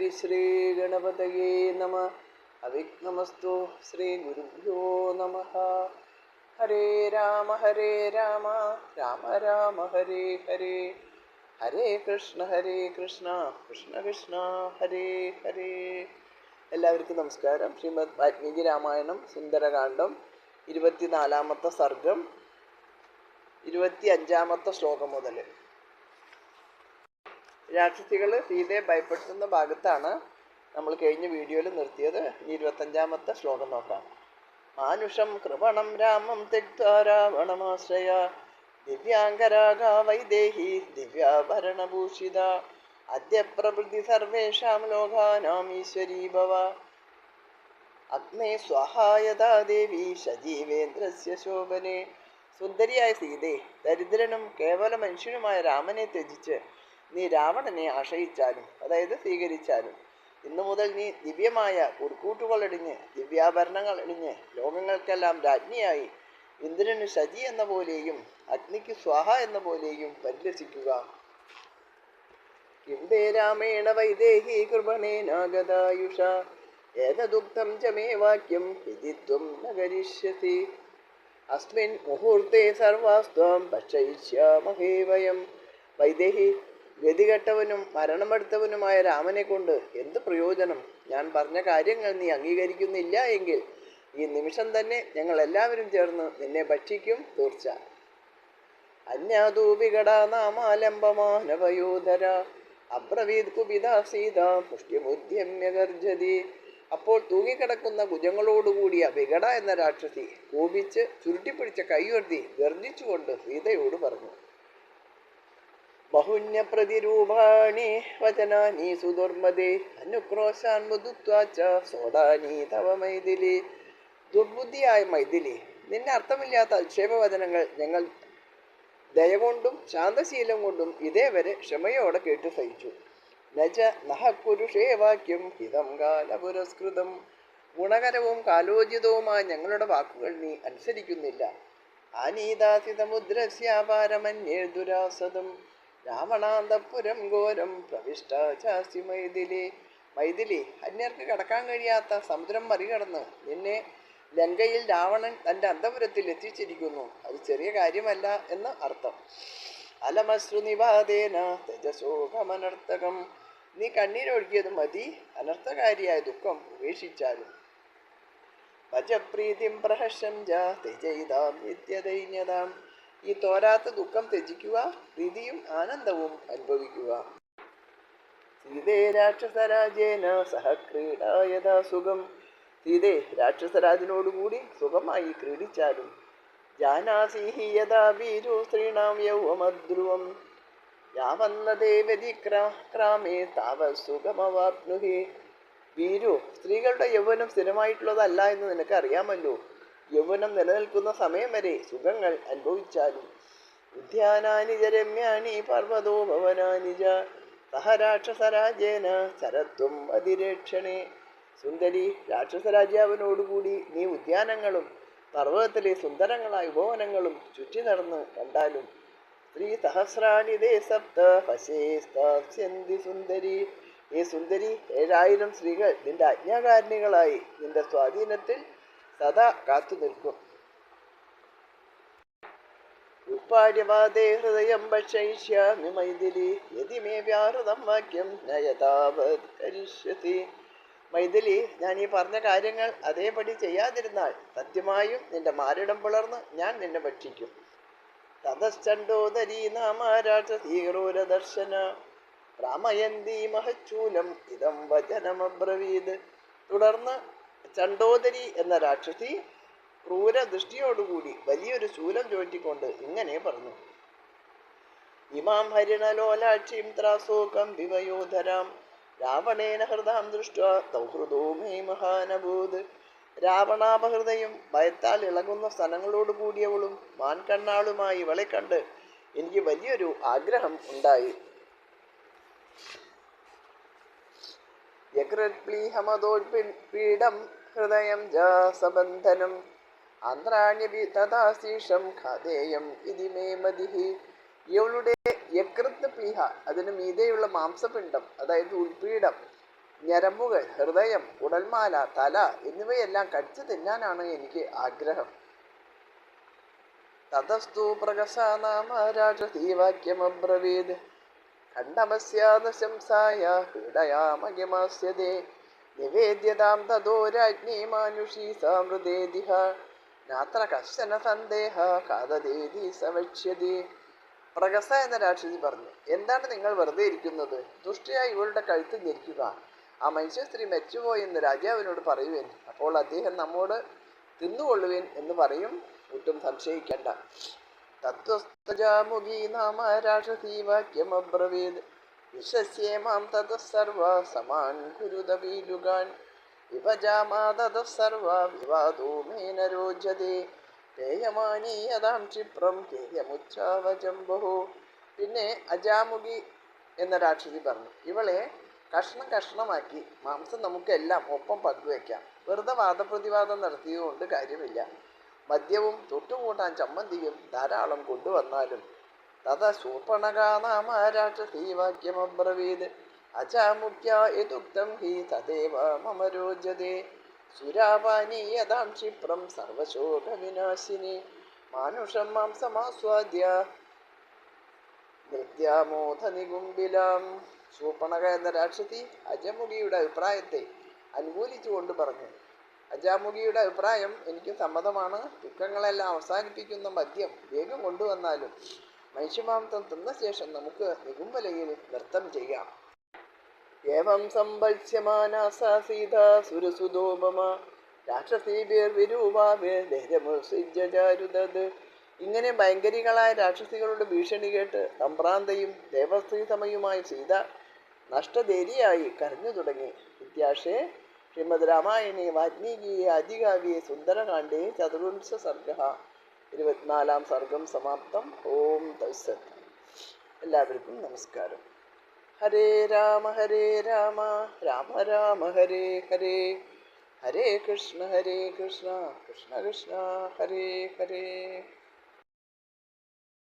ഹരിശ്രീ ഗണപതയേ നമ. അവിഘ്നമസ്തു. ശ്രീ ഗുരുഭ്യോ നമ. ഹരേ രാമ രാമ രാമ ഹരേ ഹരേ, ഹരേ കൃഷ്ണ കൃഷ്ണ കൃഷ്ണ ഹരേ ഹരേ. എല്ലാവർക്കും നമസ്കാരം. ശ്രീമദ് വാൽമീകി രാമായണം സുന്ദരകാന്ഡം 24-ാമത്തെ സർഗം 25-ാമത്തെ ശ്ലോകം മുതൽ. രാക്ഷസികൾ സീതയെ ഭയപ്പെടുത്തുന്ന ഭാഗത്താണ് നമ്മൾ കഴിഞ്ഞ വീഡിയോയിൽ നിർത്തിയത്. 25-ാമത്തെ ശ്ലോകം നോക്കാം. മാനുഷം കൃപണം രാമം തെക്ത്വാ രാവണമാശ്രയ, ദിവ്യാംഗരാഗാ വൈദേഹി ദിവ്യാഭരണഭൂഷിത, അദ്യ പ്രഭൃതി സർവേഷാം ലോകാനാം ഈശ്വരീ ഭവ, അഗ്നേ സ്വാഹായതാ ദേവി സജീവേന്ദ്രസ്യ ശോഭനെ. സുന്ദരിയായ സീതേ, ദരിദ്രനും കേവല മനുഷ്യനുമായ രാമനെ ത്യജിച്ച് നീ രാവണനെ ആശ്രയിച്ചാലും, അതായത് സ്വീകരിച്ചാലും, ഇന്നു മുതൽ നീ ദിവ്യമായ കുറുക്കൂട്ടുകളടിഞ്ഞ് ദിവ്യാഭരണങ്ങൾ അണിഞ്ഞ് ലോകങ്ങൾക്കെല്ലാം രാജ്ഞിയായി ഇന്ദ്രന് ശചി എന്ന പോലെയും അഗ്നിക്ക് സ്വാഹ എന്ന പോലെയും പരിലസിക്കുക. കിംബേ രാമേണ വൈദേഹി കൃപണേനാഗതായുഷ, ഏതദുക്തം ച മേ വാക്യം വിദിത്വം ന കരിഷ്യസി, അസ്മിൻ മുഹൂർത്തേ സർവാസ്ത്വം ഭക്ഷയിഷ്യാമഹേ വയം. വൈദേഹി, ഗതികെട്ടവനും മരണമെടുത്തവനുമായ രാമനെ കൊണ്ട് എന്ത് പ്രയോജനം? ഞാൻ പറഞ്ഞ കാര്യങ്ങൾ നീ അംഗീകരിക്കുന്നില്ല എങ്കിൽ ഈ നിമിഷം തന്നെ ഞങ്ങൾ എല്ലാവരും ചേർന്ന് നിന്നെ ഭക്ഷിക്കും തീർച്ച. അന്യാദൂപികടാ നാമാലംബമാനവയോധര, അബ്രവീത് കുപിതാ സീത പുഷ്ടിമുദ്യമ്യ ഗർജതി. അപ്പോൾ തൂങ്ങിക്കിടക്കുന്ന ഭുജങ്ങളോടുകൂടിയ വികട എന്ന രാക്ഷസി കോപിച്ച് ചുരുട്ടിപ്പിടിച്ച കൈയുയർത്തി ഗർജിച്ചുകൊണ്ട് സീതയോട് പറഞ്ഞു. ബഹുന്യ പ്രതിരൂപാണി വചനാനി സുദുർമദേ, അനുക്രോശാൻ മുതുത്വാച്ച സോടാനി തവ മൈഥിലി. ദുർബുദ്ധിയായ മൈഥിലി, നിന്റെ അർത്ഥമില്ലാത്ത അക്ഷേപവചനങ്ങൾ ഞങ്ങൾ ദയ കൊണ്ടും ശാന്തശീലം കൊണ്ടും ഇതേവരെ ക്ഷമയോടെ കേട്ടു സഹിച്ചു. നജ നഹ പുരുഷേ വാക്യം ഹിതം കാല പുരസ്കൃതം. ഗുണകരവും കാലോചിതവുമായ ഞങ്ങളുടെ വാക്കുകൾ നീ അനുസരിക്കുന്നില്ല. ആനീതാസിതമുദ്രസ്യാപാരമന്യേ ദുരാസദം, രാവണാന്തപുരം ഘോരം പ്രവിഷ്ട ചാസ്തി മൈഥിലി. മൈഥിലി, അന്യർക്ക് കടക്കാൻ കഴിയാത്ത സമുദ്രം മറികടന്ന് നിന്നെ ലങ്കയിൽ രാവണൻ തൻ്റെ അന്തപുരത്തിൽ എത്തിച്ചിരിക്കുന്നു. അത് ചെറിയ കാര്യമല്ല എന്ന് അർത്ഥം. അലമശ്രുനിവാദേന തേജസോഹമനർത്ഥകം. നീ കണ്ണീരൊഴുകിയത് മതി, അനർത്ഥകാരിയായ ദുഃഖം ഉപേക്ഷിച്ചാലും. ഭജപ്രീതിം പ്രഹർഷം ത്യജയിതാം നിത്യദൈന്യതാം. ഈ തോരാത്ത ദുഃഖം ത്യജിക്കുക, പ്രീതിയും ആനന്ദവും അനുഭവിക്കുക. സീതേ രാക്ഷസരാജേന സഹ ക്രീഡായതാ സുഖം. സീതേ, രാക്ഷസരാജനോടുകൂടി സുഖമായി ക്രീഡിച്ചാലും. ജാനാസി യഥാ ഭീരു സ്ത്രീണാം യൗവമദ്രുവം, യാവന്നദേവതിക്രാമേ താവത് സുഖമവാപ്നുഹി. ഭീരു, സ്ത്രീകളുടെ യൗവനം സ്ഥിരമായിട്ടുള്ളതല്ല എന്ന് നിനക്ക് അറിയാമല്ലോ. യൗവനം നിലനിൽക്കുന്ന സമയം വരെ സുഖങ്ങൾ അനുഭവിച്ചാലും. ഉദ്യാനാനി രമ്യാണി പർവ്വതോ ഭവനാനി ച, സഹ രാക്ഷസരാജേന ചരത്വം അതിരേക്ഷണേ. സുന്ദരി, രാക്ഷസരാജാവിനോടുകൂടി നീ ഉദ്യാനങ്ങളും പർവ്വതത്തിലെ സുന്ദരങ്ങളായ ഉപവനങ്ങളും ചുറ്റി നടന്ന് കണ്ടാലും. സ്ത്രീ സഹസ്രാണി ദേ സപ്ത പശേസ്താസ്യന്തി സുന്ദരി. ഈ സുന്ദരി, 7000 സ്ത്രീകൾ നിന്റെ ആജ്ഞാകാരിണികളായി നിന്റെ സ്വാധീനത്തിൽ സദാ കാത്തു നിൽക്കും. ഉത്പാദ്യവാദേ ഹൃദയം ഭക്ഷയിഷ്യാമി മൈഥിലി, യതി മേ വ്യാഹൃതം വാക്യം നയതാവത് കരിഷ്യസി. മൈഥിലി, ഞാൻ ഈ പറഞ്ഞ കാര്യങ്ങൾ അതേപടി ചെയ്യാതിരുന്നാൽ സത്യമായും നിന്റെ മാരിടം പിളർന്ന് ഞാൻ നിന്നെ ഭക്ഷിക്കും. തതശ്ചണ്ഡോദരീ നാമ രാക്ഷസീക്രൂരദർശന, പ്രാമയന്തി മഹച്ചൂലം ഇതം വചനമബ്രവീത്. തുടർന്ന് ചണ്ഡോദരി എന്ന രാക്ഷസി ക്രൂരദൃഷ്ടിയോടുകൂടി വലിയൊരു ശൂലം ചോറ്റിക്കൊണ്ട് ഇങ്ങനെ പറഞ്ഞു. ഇമാം ഹരിണലോലാക്ഷിം ത്രാസോകം വിവയോധരാം, രാവണേന ഹൃദാം ദൃഷ്ട്വാ സൗഹൃദോ മേ മഹാനഭൂത്. രാവണാപഹൃദയും ഭയത്താൽ ഇളകുന്ന സ്ഥലങ്ങളോട് കൂടിയവളും മാൻകണ്ണാളുമായി ഇവളെ കണ്ട് എനിക്ക് വലിയൊരു ആഗ്രഹം ഉണ്ടായി. യകൃത്പ്ലീഹമതോൽപീഡം ഹൃദയം ജാസബന്ധനം, ആന്ത്രാണ്യപി തഥാശീഷം ഖാദേയം ഇതി മേ മതിഹി. ഇവളുടെ യകൃത് പ്ലീഹ, അതിന് മീതെയുള്ള മാംസപിണ്ഡം, അതായത് ഉൾപീഠം, ഞരമ്പുകൾ, ഹൃദയം, ഉടൽമാല, തല എന്നിവയെല്ലാം കടിച്ചു തിന്നാനാണ് എനിക്ക് ആഗ്രഹം. തതസ്തു പ്രകസാനാമ രാക്ഷസീവാക്യമബ്രവീത് ഖണ്ഡമസ്യാദശംസായ പീഡയാമകിമാസ്യതേ നിവേദ്യതാം തതോ രാജ്ഞി മാനുഷീ സാമൃതേതിഹ നാത്ര കശ്ചന സന്ദേഹ കാതദേതി സവക്ഷ്യതി. പ്രകസ എന്ന രാക്ഷസി പറഞ്ഞു, എന്താണ് നിങ്ങൾ വെറുതെ ഇരിക്കുന്നത്? ദുഷ്ടയായി ഇവളുടെ കഴുത്ത് ഞെരിക്കുക. ആ മനുഷ്യ സ്ത്രീ മരിച്ചുപോയെന്ന് രാജാവിനോട് പറയുവേൻ. അപ്പോൾ അദ്ദേഹം നമ്മോട് തിന്നുകൊള്ളുവേൻ എന്ന് പറയും. ഒട്ടും സംശയിക്കേണ്ട. തത്വസ്തജാമുഖീ നാമ രാക്ഷസീ വാക്യമബ്രവീത് വിശ്വസ്യേമാം തതഃ സർവ സമാൻ കുരുതവീലുകാൻ വിഭജാമാ തതഃ സർവ വിവാദോ മേന രോചതേ പേയമാനീയതാം ക്ഷിപ്രം കേയമുച്ചാവചംബഹോ. പിന്നെ അജാമുഖി എന്ന രാക്ഷസി പറഞ്ഞു, ഇവളെ കഷ്ണം കഷ്ണമാക്കി മാംസം നമുക്കെല്ലാം ഒപ്പം പങ്കുവയ്ക്കാം. വെറുതെ വാദപ്രതിവാദം നടത്തിയതുകൊണ്ട് കാര്യമില്ല. മദ്യവും തൊട്ടുകൂട്ടാൻ ചമ്മന്തിയും ധാരാളം കൊണ്ടുവന്നാലും. തഥ ശൂർപ്പണകാനാമ രാക്ഷസീ വാക്യമബ്രവീത് അജാമുഖ്യ യദുക്തം ഹി തദേവ മമ രോചതേ സുരാപാനീയതാം ക്ഷിപ്രം സർവശോകവിനാശിനി മാനുഷം മാംസമാസ്വാദ്യ നിത്യാമോധ നികുംബിലാം. ശൂർപ്പണക എന്ന രാക്ഷസി അജമുഖിയുടെ അഭിപ്രായത്തെ അനുകൂലിച്ചുകൊണ്ട് പറഞ്ഞു, അജാമുഖിയുടെ അഭിപ്രായം എനിക്ക് സമ്മതമാണ്. ദുഃഖങ്ങളെല്ലാം അവസാനിപ്പിക്കുന്ന മദ്യം വേഗം കൊണ്ടുവന്നാലും മനുഷ്യമാംസം തിന്ന ശേഷം നമുക്ക് നികുംബലയിൽ നൃത്തം ചെയ്യാം. ഏവം സംഭത്സ്യമാനാസ സീതാ സുരസുതോപമ രാക്ഷസീഭിർവിരൂപാഭിർധൈര്യമുത്സിജ്യചാരുതത്. ഇങ്ങനെ ഭയങ്കരികളായ രാക്ഷസികളുടെ ഭീഷണി കേട്ട് സംഭ്രാന്തയും ദേവസ്ത്രീ സമയുമായി സീത നഷ്ടധൈര്യായി കരഞ്ഞു തുടങ്ങി. ഇത്യാശേ ശ്രീമദ് രാമായണേ വാൽമീകിയെ ആദികാവ്യേ സുന്ദരകാണ്ഡേ ചതുർവിംശ സർഗ 24-ാം സർഗം സമാപ്തം. ഓം തത്സത്. എല്ലാവർക്കും നമസ്കാരം. ഹരേ രാമ രാമ രാമ ഹരേ ഹരേ, ഹരേ കൃഷ്ണ കൃഷ്ണ കൃഷ്ണ ഹരേ ഹരേ.